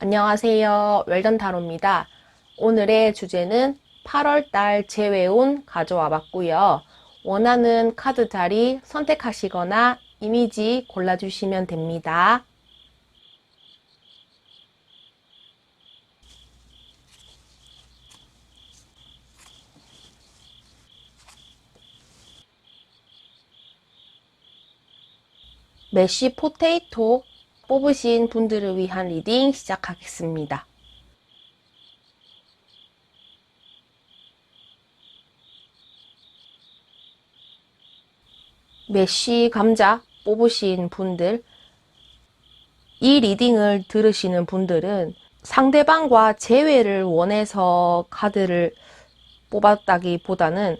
안녕하세요. 웰던타로입니다. 오늘의 주제는 8월달 재회운 가져와 봤고요. 원하는 카드 자리 선택하시거나 이미지 골라주시면 됩니다. 메쉬 포테이토 뽑으신 분들을 위한 리딩 시작하겠습니다. 메쉬 감자 뽑으신 분들, 이 리딩을 들으시는 분들은 상대방과 재회를 원해서 카드를 뽑았다기보다는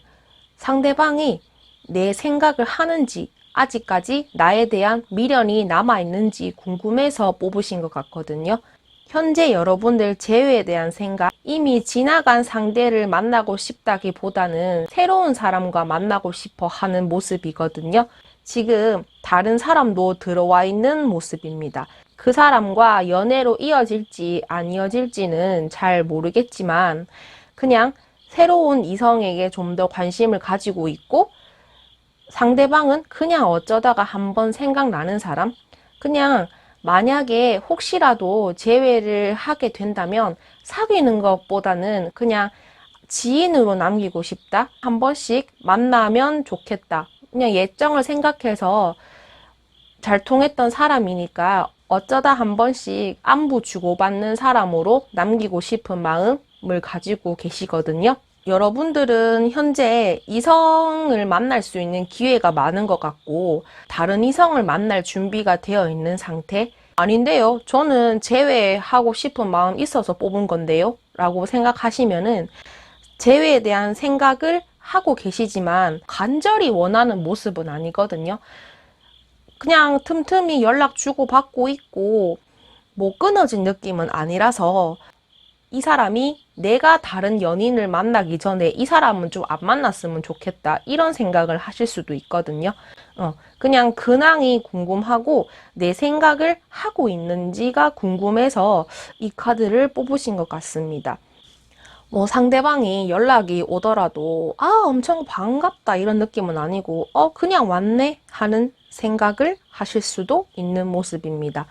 상대방이 내 생각을 하는지, 아직까지 나에 대한 미련이 남아있는지 궁금해서 뽑으신 것 같거든요. 현재 여러분들 재회에 대한 생각, 이미 지나간 상대를 만나고 싶다기보다는 새로운 사람과 만나고 싶어 하는 모습이거든요. 지금 다른 사람도 들어와 있는 모습입니다. 그 사람과 연애로 이어질지 안 이어질지는 잘 모르겠지만 그냥 새로운 이성에게 좀 더 관심을 가지고 있고 상대방은 그냥 어쩌다가 한번 생각나는 사람? 그냥 만약에 혹시라도 재회를 하게 된다면 사귀는 것보다는 그냥 지인으로 남기고 싶다? 한 번씩 만나면 좋겠다. 그냥 예정을 생각해서 잘 통했던 사람이니까 어쩌다 한 번씩 안부 주고받는 사람으로 남기고 싶은 마음을 가지고 계시거든요. 여러분들은 현재 이성을 만날 수 있는 기회가 많은 것 같고 다른 이성을 만날 준비가 되어 있는 상태? 아닌데요. 저는 재회하고 싶은 마음 있어서 뽑은 건데요. 라고 생각하시면은 재회에 대한 생각을 하고 계시지만 간절히 원하는 모습은 아니거든요. 그냥 틈틈이 연락 주고받고 있고 뭐 끊어진 느낌은 아니라서 이 사람이 내가 다른 연인을 만나기 전에 이 사람은 좀 안 만났으면 좋겠다 이런 생각을 하실 수도 있거든요. 그냥 근황이 궁금하고 내 생각을 하고 있는지가 궁금해서 이 카드를 뽑으신 것 같습니다. 뭐 상대방이 연락이 오더라도 엄청 반갑다 이런 느낌은 아니고 그냥 왔네 하는 생각을 하실 수도 있는 모습입니다.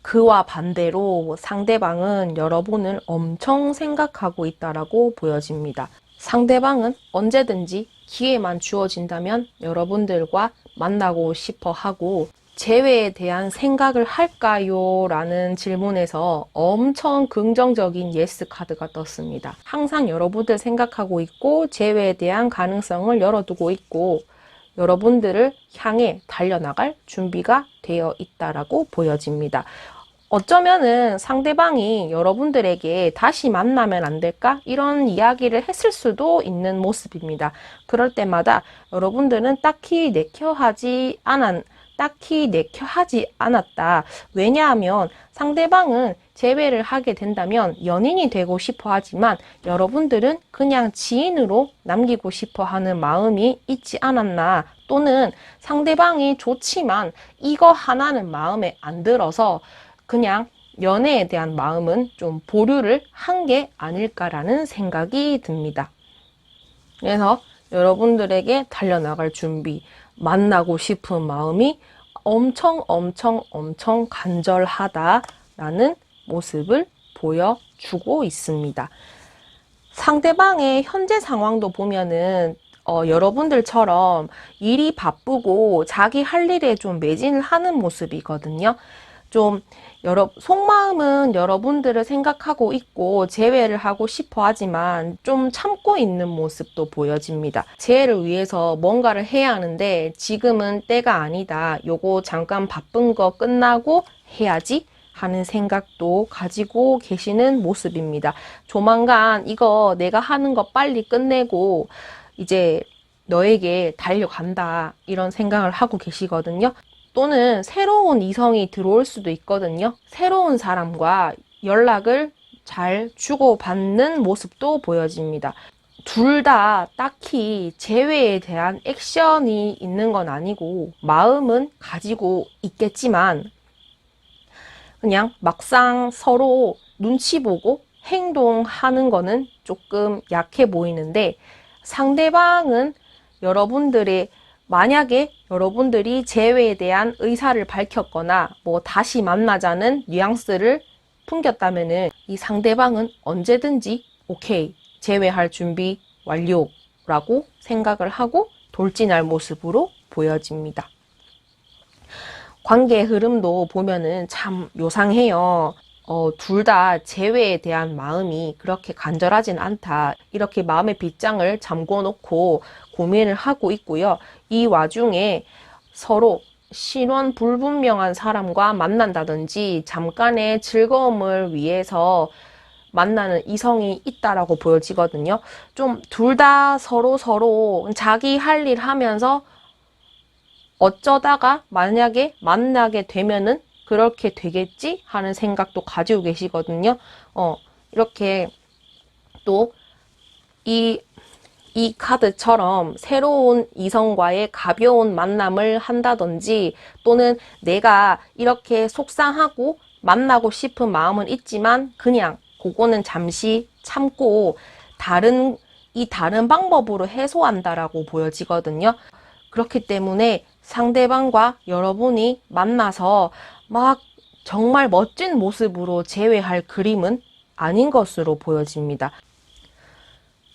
그와 반대로 상대방은 여러분을 엄청 생각하고 있다라고 보여집니다. 상대방은 언제든지 기회만 주어진다면 여러분들과 만나고 싶어 하고 재회에 대한 생각을 할까요? 라는 질문에서 엄청 긍정적인 예스 카드가 떴습니다. 항상 여러분들 생각하고 있고 재회에 대한 가능성을 열어두고 있고 여러분들을 향해 달려나갈 준비가 되어 있다라고 보여집니다. 어쩌면은 상대방이 여러분들에게 다시 만나면 안 될까? 이런 이야기를 했을 수도 있는 모습입니다. 그럴 때마다 여러분들은 딱히 내켜하지 않았다. 왜냐하면 상대방은 재회를 하게 된다면 연인이 되고 싶어 하지만 여러분들은 그냥 지인으로 남기고 싶어 하는 마음이 있지 않았나. 또는 상대방이 좋지만 이거 하나는 마음에 안 들어서 그냥 연애에 대한 마음은 좀 보류를 한 게 아닐까라는 생각이 듭니다. 그래서 여러분들에게 달려나갈 준비, 만나고 싶은 마음이 엄청 간절하다라는 모습을 보여주고 있습니다. 상대방의 현재 상황도 보면은 여러분들처럼 일이 바쁘고 자기 할 일에 좀 매진을 하는 모습이거든요. 좀 속마음은 여러분들을 생각하고 있고 재회를 하고 싶어 하지만 좀 참고 있는 모습도 보여집니다. 재회를 위해서 뭔가를 해야 하는데 지금은 때가 아니다. 요거 잠깐 바쁜 거 끝나고 해야지 하는 생각도 가지고 계시는 모습입니다. 조만간 이거 내가 하는 거 빨리 끝내고 이제 너에게 달려간다 이런 생각을 하고 계시거든요. 또는 새로운 이성이 들어올 수도 있거든요. 새로운 사람과 연락을 잘 주고받는 모습도 보여집니다. 둘 다 딱히 재회에 대한 액션이 있는 건 아니고 마음은 가지고 있겠지만 그냥 막상 서로 눈치 보고 행동하는 거는 조금 약해 보이는데, 상대방은 여러분들의 만약에 여러분들이 재회에 대한 의사를 밝혔거나 뭐 다시 만나자는 뉘앙스를 풍겼다면은 이 상대방은 언제든지 오케이, 재회할 준비 완료라고 생각을 하고 돌진할 모습으로 보여집니다. 관계 흐름도 보면은 참 요상해요. 둘 다 재회에 대한 마음이 그렇게 간절하진 않다. 이렇게 마음의 빗장을 잠궈 놓고 고민을 하고 있고요. 이 와중에 서로 신원 불분명한 사람과 만난다든지 잠깐의 즐거움을 위해서 만나는 이성이 있다라고 보여지거든요. 좀 둘 다 서로 자기 할 일 하면서 어쩌다가 만약에 만나게 되면은 그렇게 되겠지 하는 생각도 가지고 계시거든요. 이렇게 또 이 카드처럼 새로운 이성과의 가벼운 만남을 한다든지, 또는 내가 이렇게 속상하고 만나고 싶은 마음은 있지만 그냥 그거는 잠시 참고 다른 방법으로 해소한다라고 보여지거든요. 그렇기 때문에 상대방과 여러분이 만나서 막 정말 멋진 모습으로 재회할 그림은 아닌 것으로 보여집니다.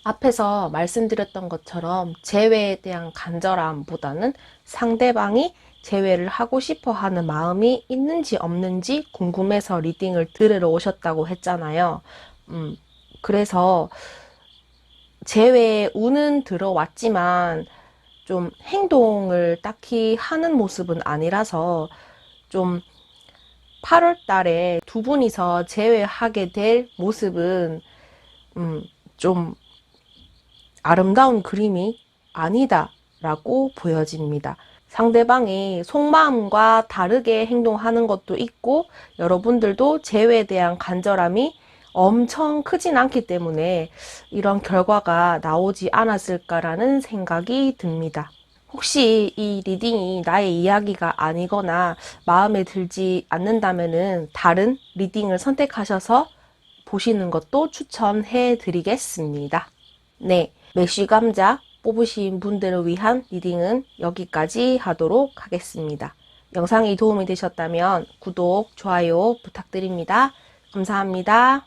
앞에서 말씀드렸던 것처럼 재회에 대한 간절함보다는 상대방이 재회를 하고 싶어 하는 마음이 있는지 없는지 궁금해서 리딩을 들으러 오셨다고 했잖아요. 그래서 재회에 운은 들어왔지만 좀 행동을 딱히 하는 모습은 아니라서 좀 8월 달에 두 분이서 재회하게 될 모습은 좀 아름다운 그림이 아니다라고 보여집니다. 상대방이 속마음과 다르게 행동하는 것도 있고, 여러분들도 재회에 대한 간절함이 엄청 크진 않기 때문에 이런 결과가 나오지 않았을까라는 생각이 듭니다. 혹시 이 리딩이 나의 이야기가 아니거나 마음에 들지 않는다면은 다른 리딩을 선택하셔서 보시는 것도 추천해 드리겠습니다. 네, 메쉬감자 뽑으신 분들을 위한 리딩은 여기까지 하도록 하겠습니다. 영상이 도움이 되셨다면 구독, 좋아요 부탁드립니다. 감사합니다.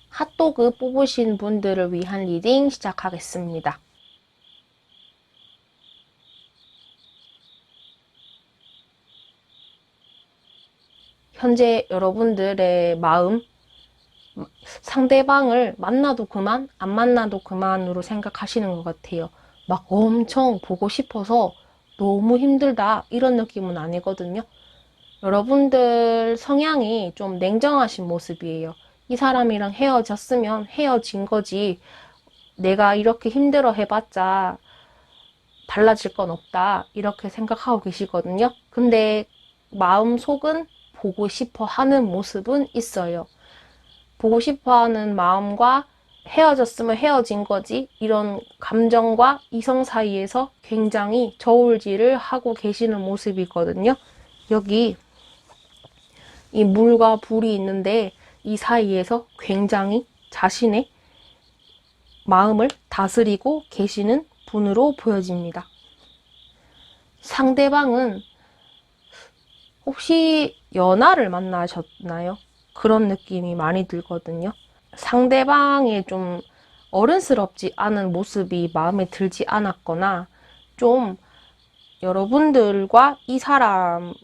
핫도그 뽑으신 분들을 위한 리딩 시작하겠습니다. 현재 여러분들의 마음, 상대방을 만나도 그만, 안 만나도 그만으로 생각하시는 것 같아요. 막 엄청 보고 싶어서 너무 힘들다 이런 느낌은 아니거든요. 여러분들 성향이 좀 냉정하신 모습이에요. 이 사람이랑 헤어졌으면 헤어진 거지, 내가 이렇게 힘들어 해봤자 달라질 건 없다 이렇게 생각하고 계시거든요. 근데 마음속은 보고 싶어 하는 모습은 있어요. 보고 싶어 하는 마음과 헤어졌으면 헤어진 거지 이런 감정과 이성 사이에서 굉장히 저울질을 하고 계시는 모습이거든요. 여기 이 물과 불이 있는데 이 사이에서 굉장히 자신의 마음을 다스리고 계시는 분으로 보여집니다. 상대방은 혹시 연하를 만나셨나요? 그런 느낌이 많이 들거든요. 상대방의 좀 어른스럽지 않은 모습이 마음에 들지 않았거나, 좀 여러분들과 이 사람을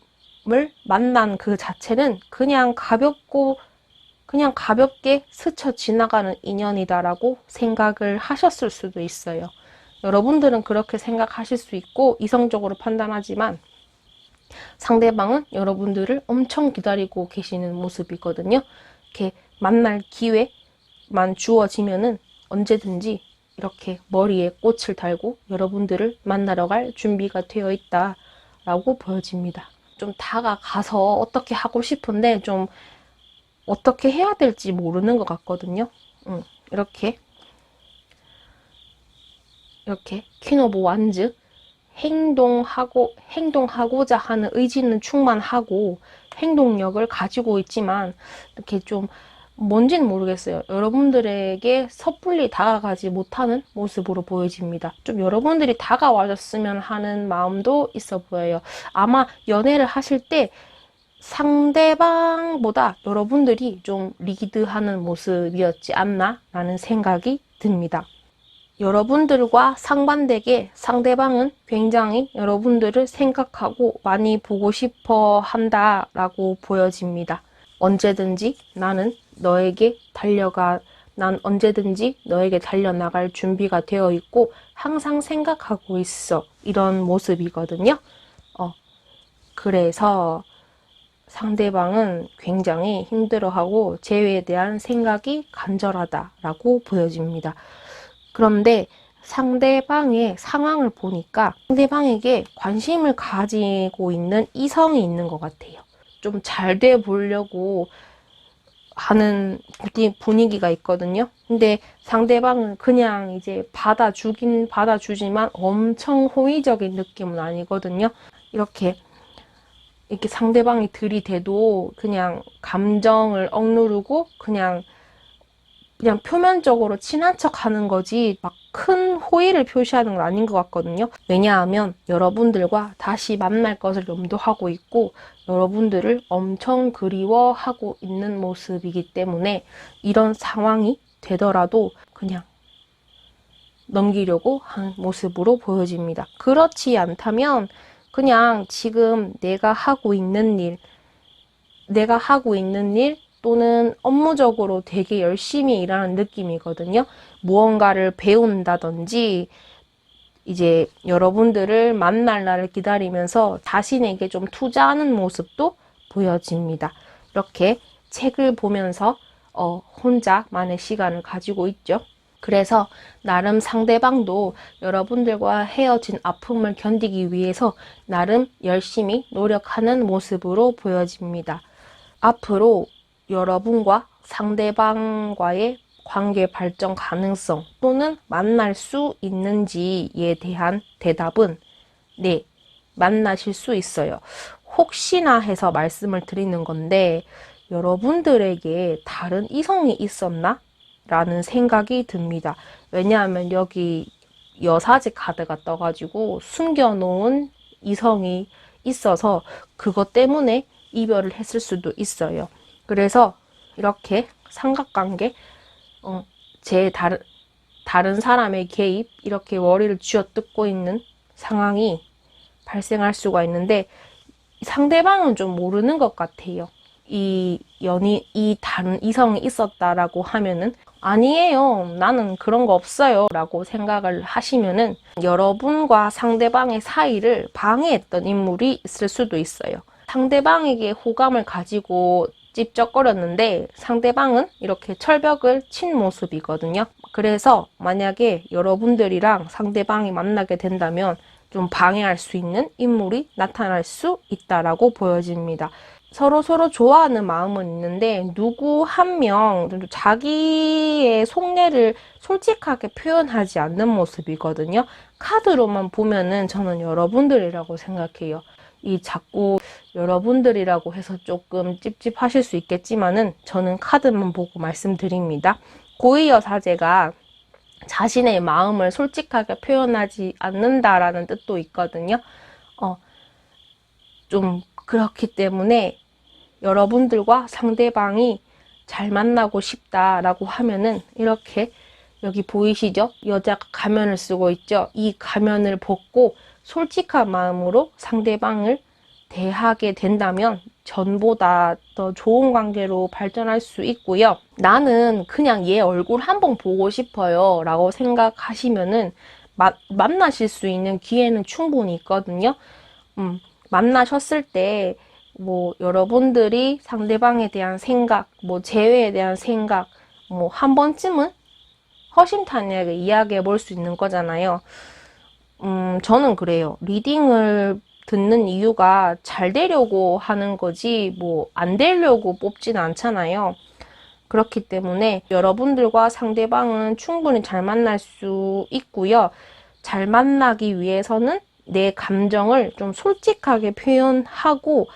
만난 그 자체는 그냥 가볍게 스쳐 지나가는 인연이다라고 생각을 하셨을 수도 있어요. 여러분들은 그렇게 생각하실 수 있고 이성적으로 판단하지만, 상대방은 여러분들을 엄청 기다리고 계시는 모습이거든요. 이렇게 만날 기회만 주어지면은 언제든지 이렇게 머리에 꽃을 달고 여러분들을 만나러 갈 준비가 되어 있다라고 보여집니다. 좀 다가가서 어떻게 하고 싶은데 좀 어떻게 해야 될지 모르는 것 같거든요. 이렇게 퀸 오브 완즈, 행동하고자 하는 의지는 충만하고 행동력을 가지고 있지만 이렇게 좀 뭔지는 모르겠어요. 여러분들에게 섣불리 다가가지 못하는 모습으로 보여집니다. 좀 여러분들이 다가와줬으면 하는 마음도 있어 보여요. 아마 연애를 하실 때 상대방보다 여러분들이 좀 리드하는 모습이었지 않나 라는 생각이 듭니다. 여러분들과 상반되게 상대방은 굉장히 여러분들을 생각하고 많이 보고 싶어 한다라고 보여집니다. 언제든지 난 언제든지 너에게 달려나갈 준비가 되어 있고 항상 생각하고 있어. 이런 모습이거든요. 그래서 상대방은 굉장히 힘들어하고 재회에 대한 생각이 간절하다라고 보여집니다. 그런데 상대방의 상황을 보니까 상대방에게 관심을 가지고 있는 이성이 있는 것 같아요. 좀 잘 돼 보려고 하는 분위기가 있거든요. 근데 상대방은 그냥 이제 받아주긴 받아주지만 엄청 호의적인 느낌은 아니거든요. 이렇게 상대방이 들이대도 그냥 감정을 억누르고 그냥 표면적으로 친한 척 하는 거지 막 큰 호의를 표시하는 건 아닌 것 같거든요. 왜냐하면 여러분들과 다시 만날 것을 염두하고 있고 여러분들을 엄청 그리워하고 있는 모습이기 때문에 이런 상황이 되더라도 그냥 넘기려고 하는 모습으로 보여집니다. 그렇지 않다면 그냥 지금 내가 하고 있는 일 또는 업무적으로 되게 열심히 일하는 느낌이거든요. 무언가를 배운다든지 이제 여러분들을 만날 날을 기다리면서 자신에게 좀 투자하는 모습도 보여집니다. 이렇게 책을 보면서 혼자만의 시간을 가지고 있죠. 그래서 나름 상대방도 여러분들과 헤어진 아픔을 견디기 위해서 나름 열심히 노력하는 모습으로 보여집니다. 앞으로 여러분과 상대방과의 관계 발전 가능성 또는 만날 수 있는지에 대한 대답은 네, 만나실 수 있어요. 혹시나 해서 말씀을 드리는 건데 여러분들에게 다른 이성이 있었나? 라는 생각이 듭니다. 왜냐하면 여기 여사제 카드가 떠가지고 숨겨놓은 이성이 있어서 그것 때문에 이별을 했을 수도 있어요. 그래서 이렇게 삼각관계, 다른 사람의 개입, 이렇게 머리를 쥐어뜯고 있는 상황이 발생할 수가 있는데 상대방은 좀 모르는 것 같아요. 이 다른 이성이 있었다라고 하면은 아니에요. 나는 그런 거 없어요. 라고 생각을 하시면은 여러분과 상대방의 사이를 방해했던 인물이 있을 수도 있어요. 상대방에게 호감을 가지고 찝쩍거렸는데 상대방은 이렇게 철벽을 친 모습이거든요. 그래서 만약에 여러분들이랑 상대방이 만나게 된다면 좀 방해할 수 있는 인물이 나타날 수 있다라고 보여집니다. 서로 좋아하는 마음은 있는데 누구 한 명 자기의 속내를 솔직하게 표현하지 않는 모습이거든요. 카드로만 보면은 저는 여러분들이라고 생각해요. 자꾸 여러분들이라고 해서 조금 찝찝하실 수 있겠지만은 저는 카드만 보고 말씀드립니다. 고의여 사제가 자신의 마음을 솔직하게 표현하지 않는다라는 뜻도 있거든요. 좀 그렇기 때문에 여러분들과 상대방이 잘 만나고 싶다라고 하면은 이렇게 여기 보이시죠? 여자가 가면을 쓰고 있죠? 이 가면을 벗고 솔직한 마음으로 상대방을 대하게 된다면 전보다 더 좋은 관계로 발전할 수 있고요. 나는 그냥 얘 얼굴 한번 보고 싶어요 라고 생각하시면은 만나실 수 있는 기회는 충분히 있거든요. 만나셨을 때 여러분들이 상대방에 대한 생각, 재회에 대한 생각, 한 번쯤은 허심탄회하게 이야기해 볼 수 있는 거잖아요. 저는 그래요. 리딩을 듣는 이유가 잘 되려고 하는 거지, 안 되려고 뽑진 않잖아요. 그렇기 때문에 여러분들과 상대방은 충분히 잘 만날 수 있고요. 잘 만나기 위해서는 내 감정을 좀 솔직하게 표현하고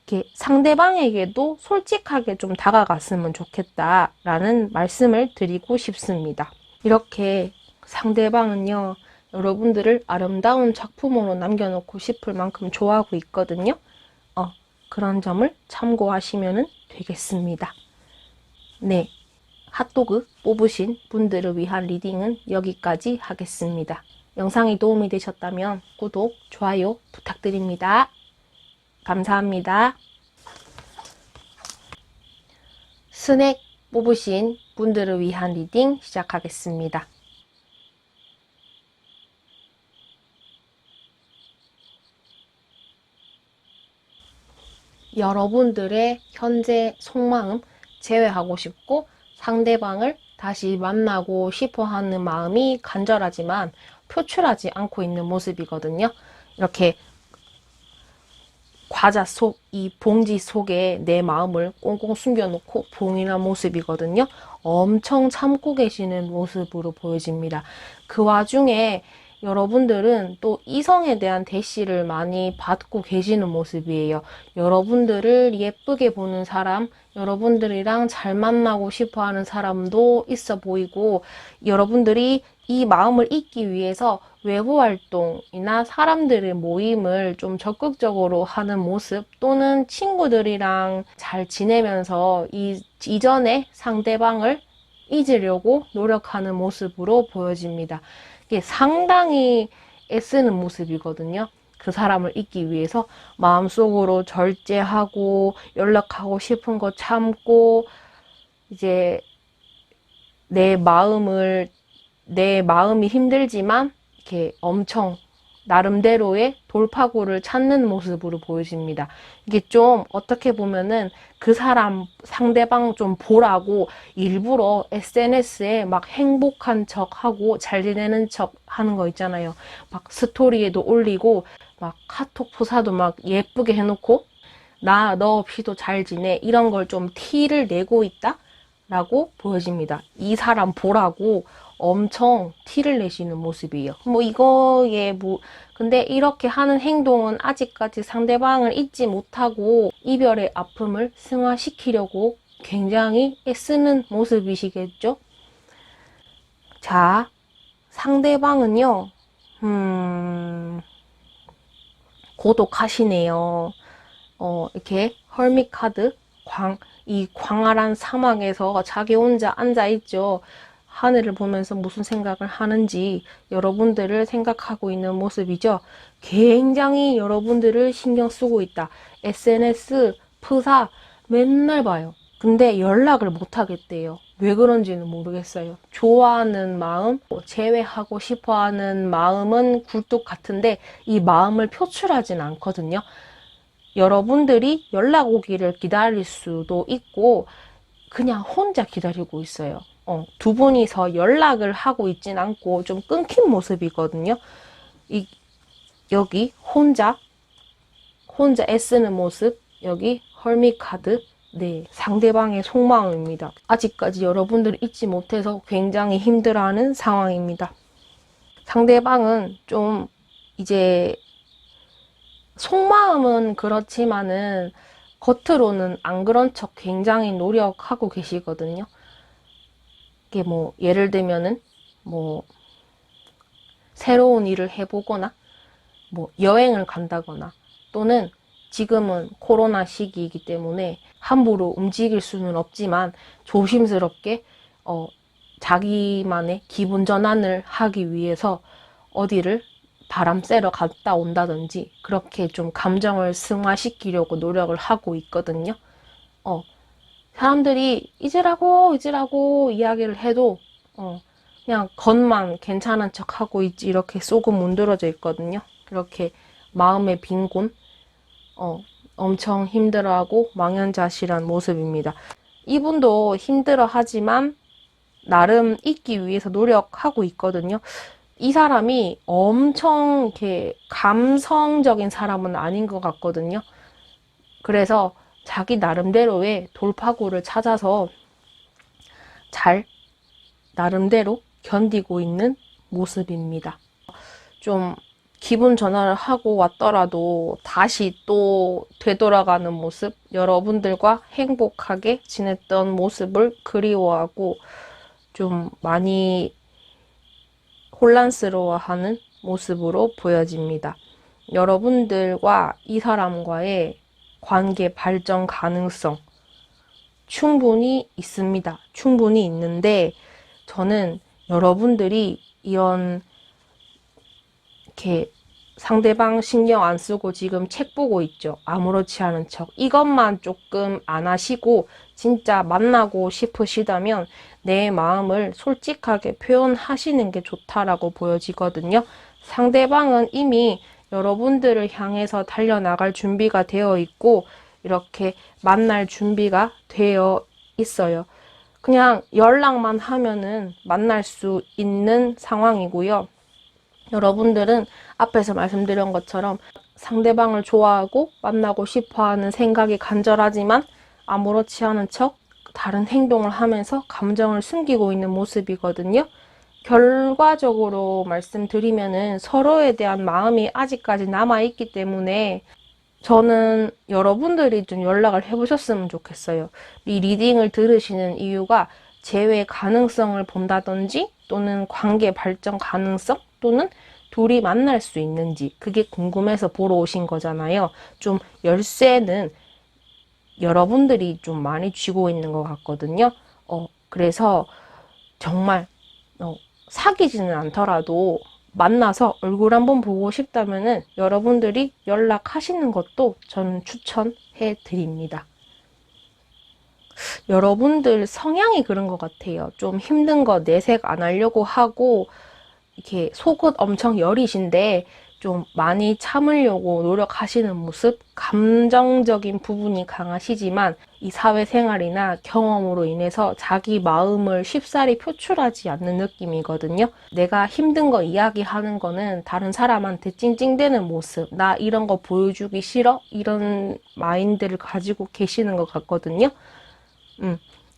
이렇게 상대방에게도 솔직하게 좀 다가갔으면 좋겠다라는 말씀을 드리고 싶습니다. 이렇게 상대방은요, 여러분들을 아름다운 작품으로 남겨놓고 싶을 만큼 좋아하고 있거든요. 그런 점을 참고하시면 되겠습니다. 네, 핫도그 뽑으신 분들을 위한 리딩은 여기까지 하겠습니다. 영상이 도움이 되셨다면 구독, 좋아요 부탁드립니다. 감사합니다. 스낵 뽑으신 분들을 위한 리딩 시작하겠습니다. 여러분들의 현재 속마음 제외하고 싶고 상대방을 다시 만나고 싶어 하는 마음이 간절하지만 표출하지 않고 있는 모습이거든요. 이렇게 과자 속, 이 봉지 속에 내 마음을 꽁꽁 숨겨놓고 봉인한 모습이거든요. 엄청 참고 계시는 모습으로 보여집니다. 그 와중에 여러분들은 또 이성에 대한 대시를 많이 받고 계시는 모습이에요. 여러분들을 예쁘게 보는 사람, 여러분들이랑 잘 만나고 싶어 하는 사람도 있어 보이고, 여러분들이 이 마음을 잊기 위해서 외부 활동이나 사람들의 모임을 좀 적극적으로 하는 모습, 또는 친구들이랑 잘 지내면서 이전에 상대방을 잊으려고 노력하는 모습으로 보여집니다. 이게 상당히 애쓰는 모습이거든요. 그 사람을 잊기 위해서 마음속으로 절제하고 연락하고 싶은 거 참고 이제 내 마음이 힘들지만 이렇게 엄청 나름대로의 돌파구를 찾는 모습으로 보여집니다. 이게 좀 어떻게 보면은 그 사람 상대방 좀 보라고 일부러 SNS에 막 행복한 척하고 잘 지내는 척 하는 거 있잖아요. 막 스토리에도 올리고 막 카톡 프사도 막 예쁘게 해놓고 나 너 없이도 잘 지내 이런 걸 좀 티를 내고 있다 라고 보여집니다. 이 사람 보라고 엄청 티를 내시는 모습이에요. 근데 이렇게 하는 행동은 아직까지 상대방을 잊지 못하고 이별의 아픔을 승화시키려고 굉장히 애쓰는 모습이시겠죠? 자, 상대방은요, 고독하시네요. 이렇게 헐밋 카드, 이 광활한 사막에서 자기 혼자 앉아있죠. 하늘을 보면서 무슨 생각을 하는지 여러분들을 생각하고 있는 모습이죠. 굉장히 여러분들을 신경 쓰고 있다. SNS, 프사 맨날 봐요. 근데 연락을 못 하겠대요. 왜 그런지는 모르겠어요. 좋아하는 마음, 제외하고 싶어 하는 마음은 굴뚝 같은데 이 마음을 표출하진 않거든요. 여러분들이 연락 오기를 기다릴 수도 있고 그냥 혼자 기다리고 있어요. 두 분이서 연락을 하고 있진 않고 좀 끊긴 모습이거든요. 여기 혼자 애쓰는 모습, 여기 헐밋 카드, 네, 상대방의 속마음입니다. 아직까지 여러분들을 잊지 못해서 굉장히 힘들어하는 상황입니다. 상대방은 좀 이제 속마음은 그렇지만은 겉으로는 안 그런 척 굉장히 노력하고 계시거든요. 이게 뭐 예를 들면은 뭐 새로운 일을 해보거나 뭐 여행을 간다거나 또는 지금은 코로나 시기이기 때문에 함부로 움직일 수는 없지만 조심스럽게 자기만의 기분 전환을 하기 위해서 어디를 바람 쐬러 갔다 온다든지 그렇게 좀 감정을 승화시키려고 노력을 하고 있거든요. 사람들이 잊으라고 이야기를 해도 그냥 겉만 괜찮은 척 하고 있지 이렇게 속은 문드러져 있거든요. 이렇게 마음의 빈곤 엄청 힘들어하고 망연자실한 모습입니다. 이분도 힘들어하지만 나름 잊기 위해서 노력하고 있거든요. 이 사람이 엄청 이렇게 감성적인 사람은 아닌 것 같거든요. 그래서 자기 나름대로의 돌파구를 찾아서 잘 나름대로 견디고 있는 모습입니다. 좀 기분 전환을 하고 왔더라도 다시 또 되돌아가는 모습, 여러분들과 행복하게 지냈던 모습을 그리워하고 좀 많이 혼란스러워하는 모습으로 보여집니다. 여러분들과 이 사람과의 관계 발전 가능성 충분히 있습니다. 충분히 있는데 저는 여러분들이 이런 이렇게 상대방 신경 안 쓰고 지금 책 보고 있죠. 아무렇지 않은 척. 이것만 조금 안 하시고 진짜 만나고 싶으시다면 내 마음을 솔직하게 표현하시는 게 좋다라고 보여지거든요. 상대방은 이미 여러분들을 향해서 달려나갈 준비가 되어 있고 이렇게 만날 준비가 되어 있어요. 그냥 연락만 하면은 만날 수 있는 상황이고요. 여러분들은 앞에서 말씀드린 것처럼 상대방을 좋아하고 만나고 싶어하는 생각이 간절하지만 아무렇지 않은 척 다른 행동을 하면서 감정을 숨기고 있는 모습이거든요. 결과적으로 말씀드리면은 서로에 대한 마음이 아직까지 남아있기 때문에 저는 여러분들이 좀 연락을 해보셨으면 좋겠어요. 이 리딩을 들으시는 이유가 재회 가능성을 본다든지 또는 관계 발전 가능성 또는 둘이 만날 수 있는지 그게 궁금해서 보러 오신 거잖아요. 좀 열쇠는 여러분들이 좀 많이 쥐고 있는 것 같거든요. 그래서 정말 사귀지는 않더라도 만나서 얼굴 한번 보고 싶다면은 여러분들이 연락하시는 것도 저는 추천해 드립니다. 여러분들 성향이 그런 것 같아요. 좀 힘든 거 내색 안 하려고 하고 이렇게 속은 엄청 여리신데 좀 많이 참으려고 노력하시는 모습, 감정적인 부분이 강하시지만 이 사회생활이나 경험으로 인해서 자기 마음을 쉽사리 표출하지 않는 느낌이거든요. 내가 힘든 거 이야기하는 거는 다른 사람한테 찡찡대는 모습, 나 이런 거 보여주기 싫어? 이런 마인드를 가지고 계시는 것 같거든요.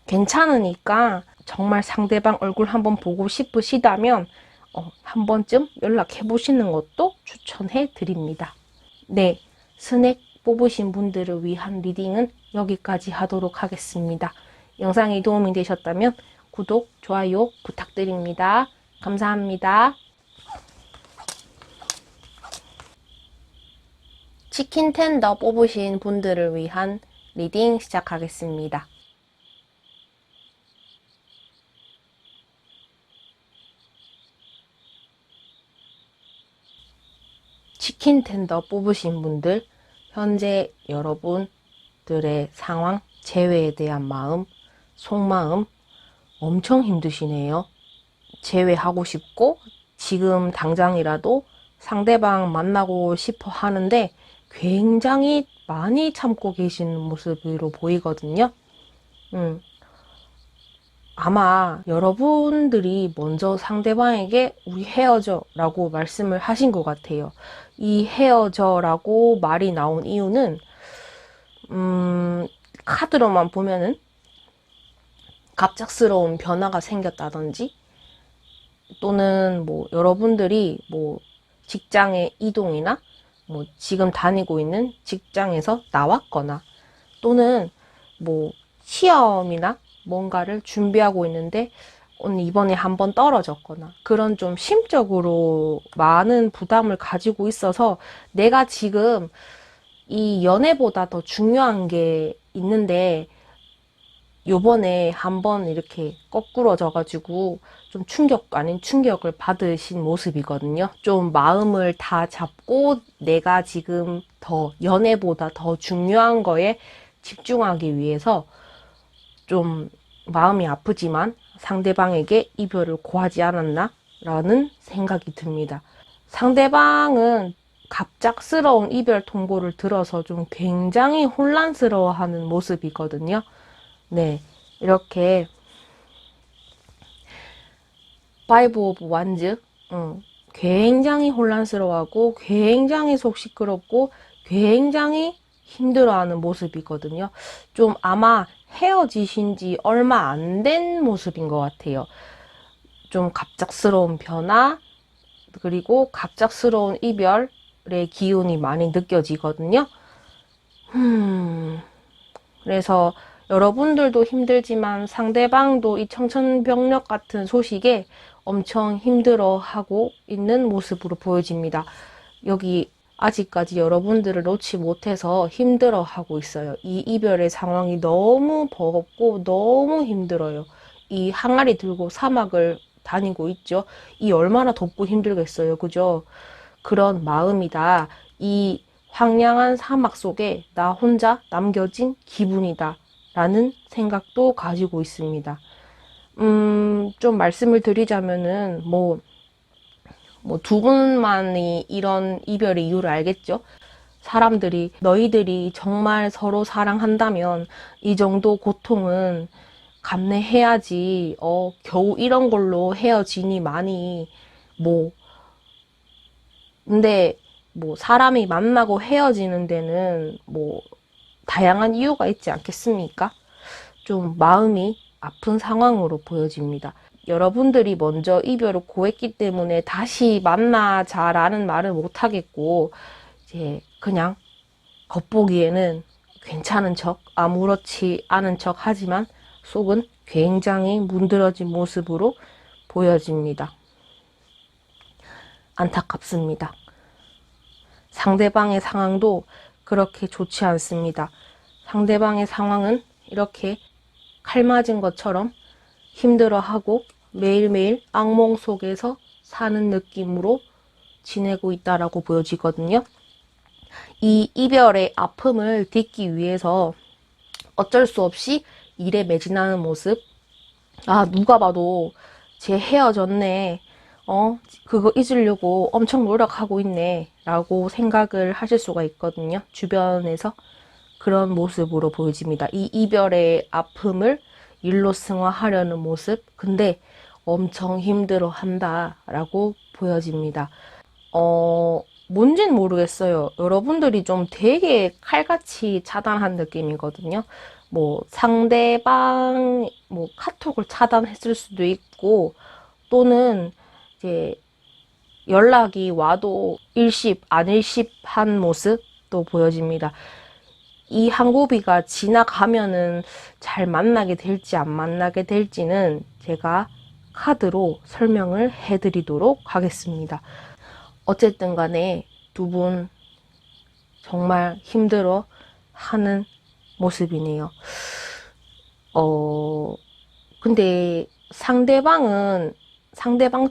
괜찮으니까 정말 상대방 얼굴 한번 보고 싶으시다면 한 번쯤 연락해 보시는 것도 추천해 드립니다. 네, 스낵 뽑으신 분들을 위한 리딩은 여기까지 하도록 하겠습니다. 영상이 도움이 되셨다면 구독, 좋아요 부탁드립니다. 감사합니다. 치킨 텐더 뽑으신 분들을 위한 리딩 시작하겠습니다. 치킨 텐더 뽑으신 분들, 현재 여러분들의 상황, 재회에 대한 마음, 속마음 엄청 힘드시네요. 재회하고 싶고 지금 당장이라도 상대방 만나고 싶어 하는데 굉장히 많이 참고 계시는 모습으로 보이거든요. 아마 여러분들이 먼저 상대방에게 우리 헤어져 라고 말씀을 하신 것 같아요. 이 헤어져 라고 말이 나온 이유는 카드로만 보면은 갑작스러운 변화가 생겼다든지 또는 뭐 여러분들이 뭐 직장의 이동이나 뭐 지금 다니고 있는 직장에서 나왔거나 또는 뭐 시험이나 뭔가를 준비하고 있는데 이번에 한번 떨어졌거나 그런 좀 심적으로 많은 부담을 가지고 있어서 내가 지금 이 연애보다 더 중요한 게 있는데 요번에 한번 이렇게 거꾸러져가지고 좀 충격 아닌 충격을 받으신 모습이거든요. 좀 마음을 다 잡고 내가 지금 더 연애보다 더 중요한 거에 집중하기 위해서 좀 마음이 아프지만 상대방에게 이별을 고하지 않았나? 라는 생각이 듭니다. 상대방은 갑작스러운 이별 통보를 들어서 좀 굉장히 혼란스러워하는 모습이거든요. 네, 이렇게 파이브 오브 완즈 굉장히 혼란스러워하고 굉장히 속 시끄럽고 굉장히 힘들어하는 모습이거든요. 좀 아마 헤어지신 지 얼마 안 된 모습인 것 같아요. 좀 갑작스러운 변화, 그리고 갑작스러운 이별의 기운이 많이 느껴지거든요. 그래서 여러분들도 힘들지만 상대방도 이 청천벽력 같은 소식에 엄청 힘들어하고 있는 모습으로 보여집니다. 여기 아직까지 여러분들을 놓지 못해서 힘들어하고 있어요. 이 이별의 상황이 너무 버겁고 너무 힘들어요. 이 항아리 들고 사막을 다니고 있죠. 이 얼마나 덥고 힘들겠어요. 그죠? 그런 마음이다. 이 황량한 사막 속에 나 혼자 남겨진 기분이다. 라는 생각도 가지고 있습니다. 좀 말씀을 드리자면은, 두 분만이 이런 이별의 이유를 알겠죠? 사람들이, 너희들이 정말 서로 사랑한다면 이 정도 고통은 감내해야지, 겨우 이런 걸로 헤어지니 많이, 뭐, 근데, 사람이 만나고 헤어지는 데는, 다양한 이유가 있지 않겠습니까? 좀 마음이 아픈 상황으로 보여집니다. 여러분들이 먼저 이별을 고했기 때문에 다시 만나자라는 말을 못 하겠고, 이제 그냥 겉보기에는 괜찮은 척, 아무렇지 않은 척 하지만 속은 굉장히 문드러진 모습으로 보여집니다. 안타깝습니다. 상대방의 상황도 그렇게 좋지 않습니다. 상대방의 상황은 이렇게 칼 맞은 것처럼 힘들어하고 매일매일 악몽 속에서 사는 느낌으로 지내고 있다라고 보여지거든요. 이 이별의 아픔을 딛기 위해서 어쩔 수 없이 일에 매진하는 모습. 누가 봐도 쟤 헤어졌네. 그거 잊으려고 엄청 노력하고 있네. 라고 생각을 하실 수가 있거든요. 주변에서 그런 모습으로 보여집니다. 이 이별의 아픔을 일로 승화하려는 모습. 근데 엄청 힘들어 한다라고 보여집니다. 뭔진 모르겠어요. 여러분들이 좀 되게 칼같이 차단한 느낌이거든요. 상대방, 카톡을 차단했을 수도 있고, 또는 이제 연락이 와도 일십, 안 일십한 모습도 보여집니다. 이 한 고비가 지나가면은 잘 만나게 될지 안 만나게 될지는 제가 카드로 설명을 해드리도록 하겠습니다. 어쨌든 간에 두 분 정말 힘들어 하는 모습이네요. 근데 상대방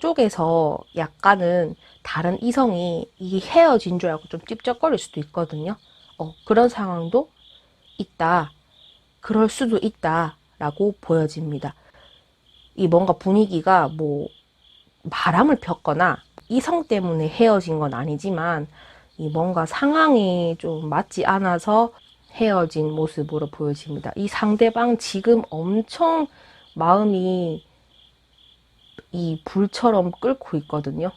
쪽에서 약간은 다른 이성이 이게 헤어진 줄 알고 좀 찝쩍거릴 수도 있거든요. 그런 상황도 있다. 그럴 수도 있다. 라고 보여집니다. 이 뭔가 분위기가 바람을 폈거나 이성 때문에 헤어진 건 아니지만 이 뭔가 상황이 좀 맞지 않아서 헤어진 모습으로 보여집니다. 이 상대방 지금 엄청 마음이 이 불처럼 끓고 있거든요.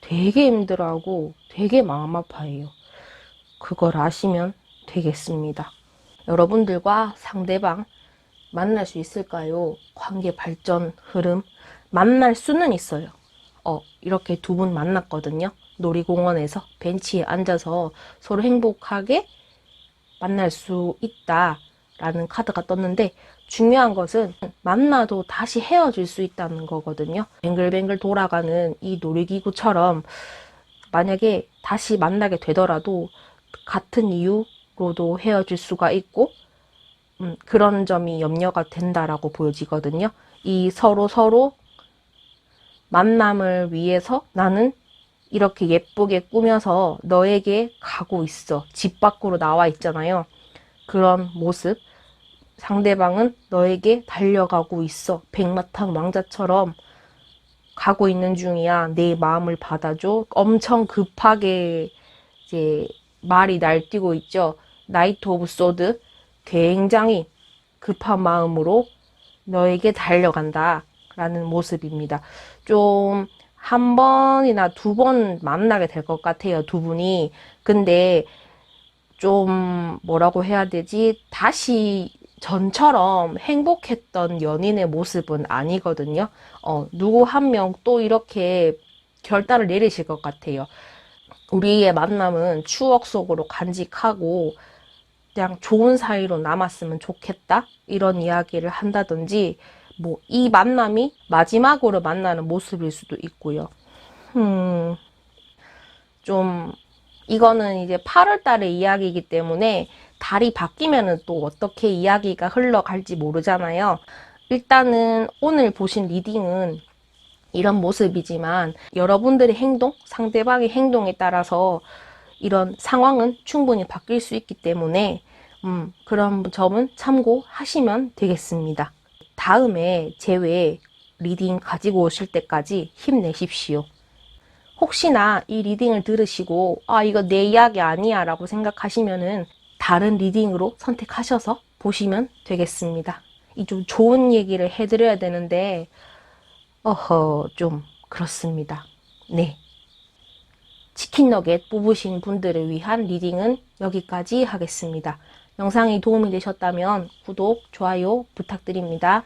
되게 힘들어하고 되게 마음 아파해요. 그걸 아시면 되겠습니다. 여러분들과 상대방 만날 수 있을까요? 관계 발전 흐름 만날 수는 있어요. 이렇게 두 분 만났거든요. 놀이공원에서 벤치에 앉아서 서로 행복하게 만날 수 있다라는 카드가 떴는데, 중요한 것은 만나도 다시 헤어질 수 있다는 거거든요. 뱅글뱅글 돌아가는 이 놀이기구처럼 만약에 다시 만나게 되더라도 같은 이유로도 헤어질 수가 있고, 그런 점이 염려가 된다라고 보여지거든요. 이 서로 만남을 위해서 나는 이렇게 예쁘게 꾸며서 너에게 가고 있어. 집 밖으로 나와 있잖아요. 그런 모습. 상대방은 너에게 달려가고 있어. 백마탄 왕자처럼 가고 있는 중이야. 내 마음을 받아줘. 엄청 급하게 이제 말이 날뛰고 있죠. 나이트 오브 소드. 굉장히 급한 마음으로 너에게 달려간다. 라는 모습입니다. 좀 한 번이나 두 번 만나게 될 것 같아요. 두 분이. 근데 좀 뭐라고 해야 되지? 다시 전처럼 행복했던 연인의 모습은 아니거든요. 누구 한 명 또 이렇게 결단을 내리실 것 같아요. 우리의 만남은 추억 속으로 간직하고 그냥 좋은 사이로 남았으면 좋겠다, 이런 이야기를 한다든지, 뭐 이 만남이 마지막으로 만나는 모습일 수도 있고요. 좀 이거는 이제 8월 달의 이야기이기 때문에 달이 바뀌면은 또 어떻게 이야기가 흘러갈지 모르잖아요. 일단은 오늘 보신 리딩은 이런 모습이지만 여러분들의 행동, 상대방의 행동에 따라서 이런 상황은 충분히 바뀔 수 있기 때문에 그런 점은 참고하시면 되겠습니다. 다음에 제외 리딩 가지고 오실 때까지 힘내십시오. 혹시나 이 리딩을 들으시고 이거 내 이야기 아니야 라고 생각하시면은 다른 리딩으로 선택하셔서 보시면 되겠습니다. 이 좀 좋은 얘기를 해드려야 되는데 좀 그렇습니다. 네. 치킨 너겟 뽑으신 분들을 위한 리딩은 여기까지 하겠습니다. 영상이 도움이 되셨다면 구독, 좋아요 부탁드립니다.